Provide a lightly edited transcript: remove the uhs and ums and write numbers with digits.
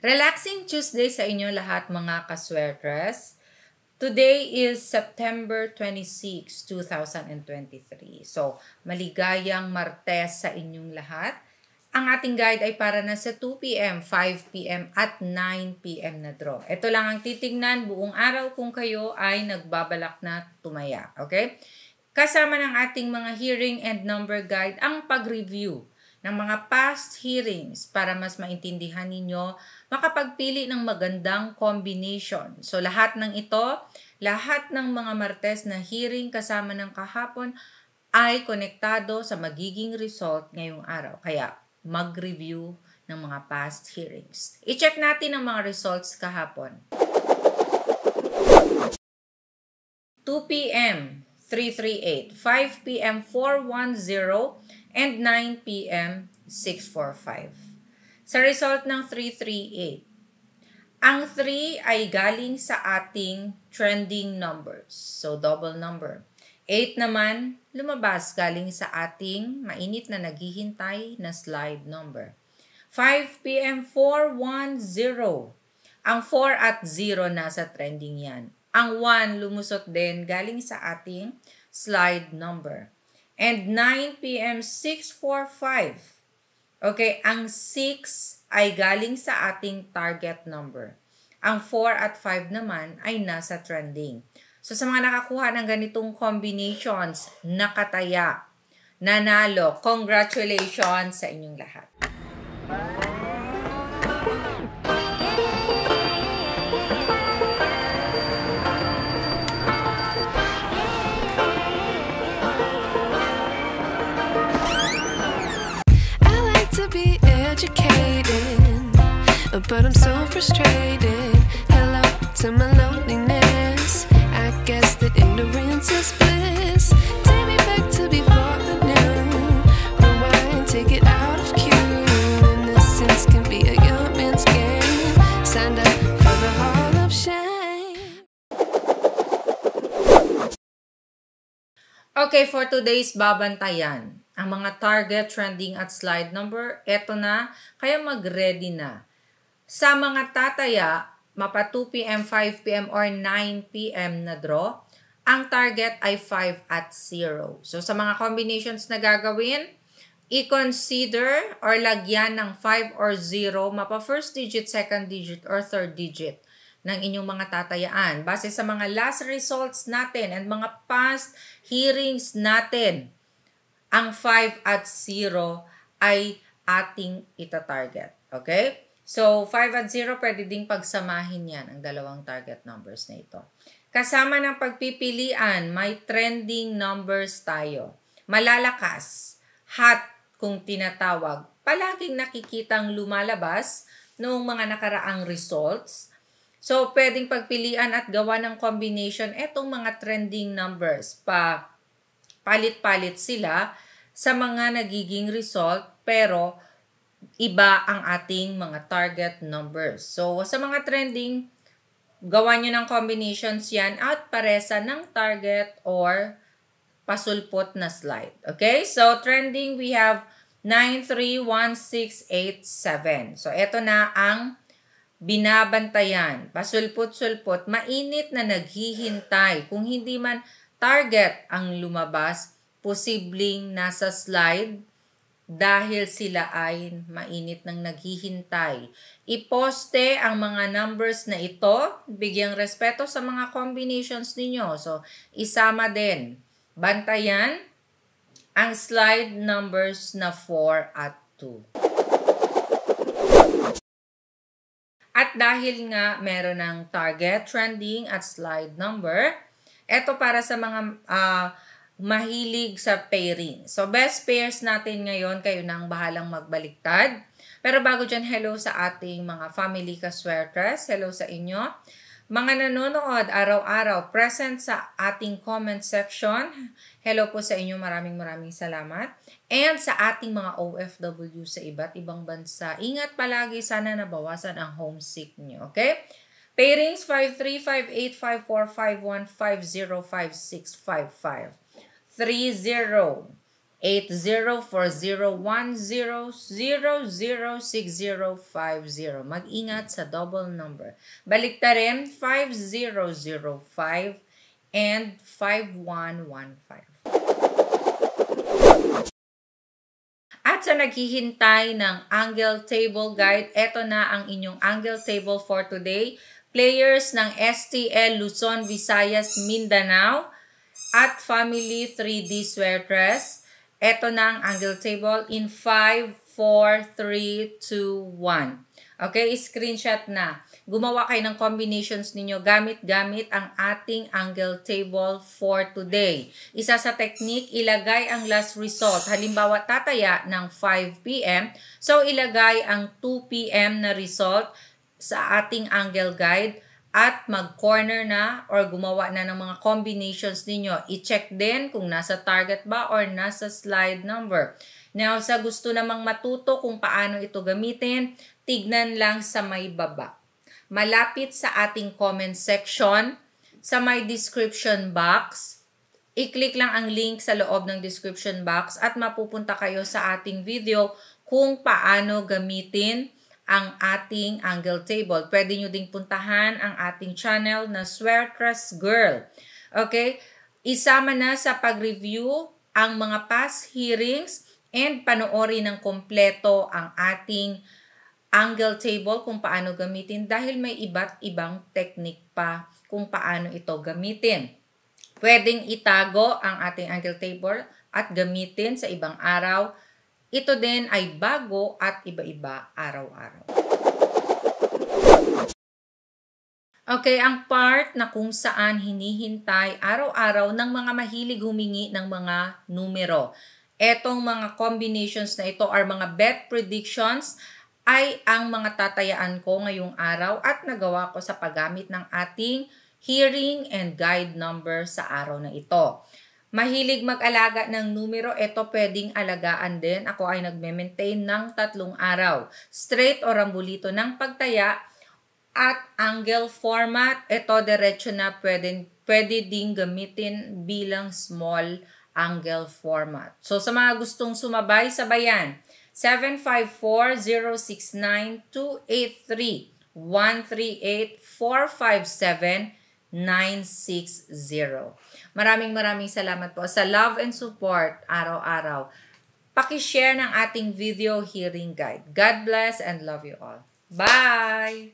Relaxing Tuesday sa inyo lahat mga kaswertres. Today is September 26, 2023. So, maligayang Martes sa inyong lahat. Ang ating guide ay para na sa 2 p.m., 5 p.m. at 9 p.m. na draw. Ito lang ang titignan buong araw kung kayo ay nagbabalak na tumaya. Okay? Kasama ng ating mga hearing and number guide ang pag-review ng mga past hearings para mas maintindihan ninyo, makapagpili ng magandang combination. So lahat ng ito, lahat ng mga Martes na hearing kasama ng kahapon ay konektado sa magiging result ngayong araw. Kaya mag-review ng mga past hearings. I-check natin ang mga results kahapon. 2 p.m. 338, 5 p.m. 410, and 9 p.m. 645. Sa result ng 338, ang 3 ay galing sa ating trending numbers. So, double number. 8 naman, lumabas galing sa ating mainit na naghihintay na slide number. 5 p.m. 410. Ang 4 at 0 nasa trending yan. Ang 1 lumusot din galing sa ating slide number. And 9 p.m. 645. Okay, ang 6 ay galing sa ating target number. Ang 4 at 5 naman ay nasa trending. So sa mga nakakuha ng ganitong combinations, nakataya, nanalo, congratulations sa inyong lahat. But I'm so frustrated. Hello to my loneliness. I guess that ignorance is bliss. Take me back to before the new. Rewind, take it out of cue. Innocence can be a young man's game. Signed up for the hall of shame. Okay, for today's babantayan, ang mga target, trending at slide number, eto na, kaya mag-ready na. Sa mga tataya, mapa 2 p.m., 5 p.m. or 9 p.m. na draw, ang target ay 5 at 0. So sa mga combinations na gagawin, i-consider or lagyan ng 5 or 0, mapa first digit, second digit, or third digit ng inyong mga tatayaan. Base sa mga last results natin and mga past hearings natin, ang 5 at 0 ay ating ita-target. Okay? So, 5 at 0, pwede ding pagsamahin yan, ang dalawang target numbers na ito. Kasama ng pagpipilian, may trending numbers tayo. Malalakas, hot kung tinatawag, palaging nakikitang lumalabas noong mga nakaraang results. So, pwedeng pagpilian at gawa ng combination etong mga trending numbers. Palit-palit sila sa mga nagiging result, pero iba ang ating mga target numbers. So, sa mga trending, gawa nyo ng combinations yan at paresa ng target or pasulpot na slide. Okay? So, trending, we have 9, 3, 1, 6, 8, 7. So, ito na ang binabantayan. Pasulpot-sulpot, mainit na naghihintay. Kung hindi man target ang lumabas, posibleng nasa slide, dahil sila ay mainit ng naghihintay. Iposte ang mga numbers na ito, bigyang respeto sa mga combinations ninyo. So, isama din. Bantayan ang slide numbers na 4 at 2. At dahil nga meron ng target, trending at slide number, ito para sa mga mahilig sa pairing. So, best pairs natin ngayon, kayo nang bahalang magbaliktad. Pero bago dyan, hello sa ating mga family kaswertres. Hello sa inyo. Mga nanonood araw-araw, present sa ating comment section. Hello po sa inyo. Maraming salamat. And sa ating mga OFW sa iba't ibang bansa, ingat palagi, sana nabawasan ang homesick nyo. Okay? Pairings 53585451505655. 30, 804010006050. Mag-ingat sa double number. Baliktarin, 5005 and 5115. At sa naghihintay ng Angle Table Guide, eto na ang inyong Angle Table for today. Players ng STL Luzon, Visayas, Mindanao at Family 3D Sweatress. Eto na ang Angle Table in 5, 4, 3, 2, 1. Okay, screenshot na. Gumawa kayo ng combinations ninyo gamit ang ating Angle Table for today. Isa sa technique, ilagay ang last result. Halimbawa, tataya ng 5 p.m. So, ilagay ang 2 p.m. na result sa ating angle guide at mag-corner na or gumawa na ng mga combinations ninyo. I-check din kung nasa target ba or nasa slide number. Now, sa gusto namang matuto kung paano ito gamitin, tignan lang sa may baba. Malapit sa ating comment section, sa may description box, i-click lang ang link sa loob ng description box at mapupunta kayo sa ating video kung paano gamitin ang ating angle table. Pwede nyo ding puntahan ang ating channel na Sweatress Girl. Okay? Isama na sa pag-review ang mga past hearings and panoorin ng kompleto ang ating angle table kung paano gamitin dahil may iba't ibang technique pa kung paano ito gamitin. Pwedeng itago ang ating angle table at gamitin sa ibang araw. Ito din ay bago at iba-iba araw-araw. Okay, ang part na kung saan hinihintay araw-araw ng mga mahilig humingi ng mga numero. Etong mga combinations na ito are mga bet predictions ay ang mga tatayaan ko ngayong araw at nagawa ko sa paggamit ng ating hearing and guide number sa araw na ito. Mahilig mag-alaga ng numero, ito pwedeng alagaan din. Ako ay nagme-maintain ng 3 araw. Straight o rambulito ng pagtaya at angle format, ito diretso na pwede ding gamitin bilang small angle format. So sa mga gustong sumabay, sabayan. 754-069-283-138-457-960. Maraming salamat po sa love and support araw-araw. Paki-share ng ating video hearing guide. God bless and love you all. Bye!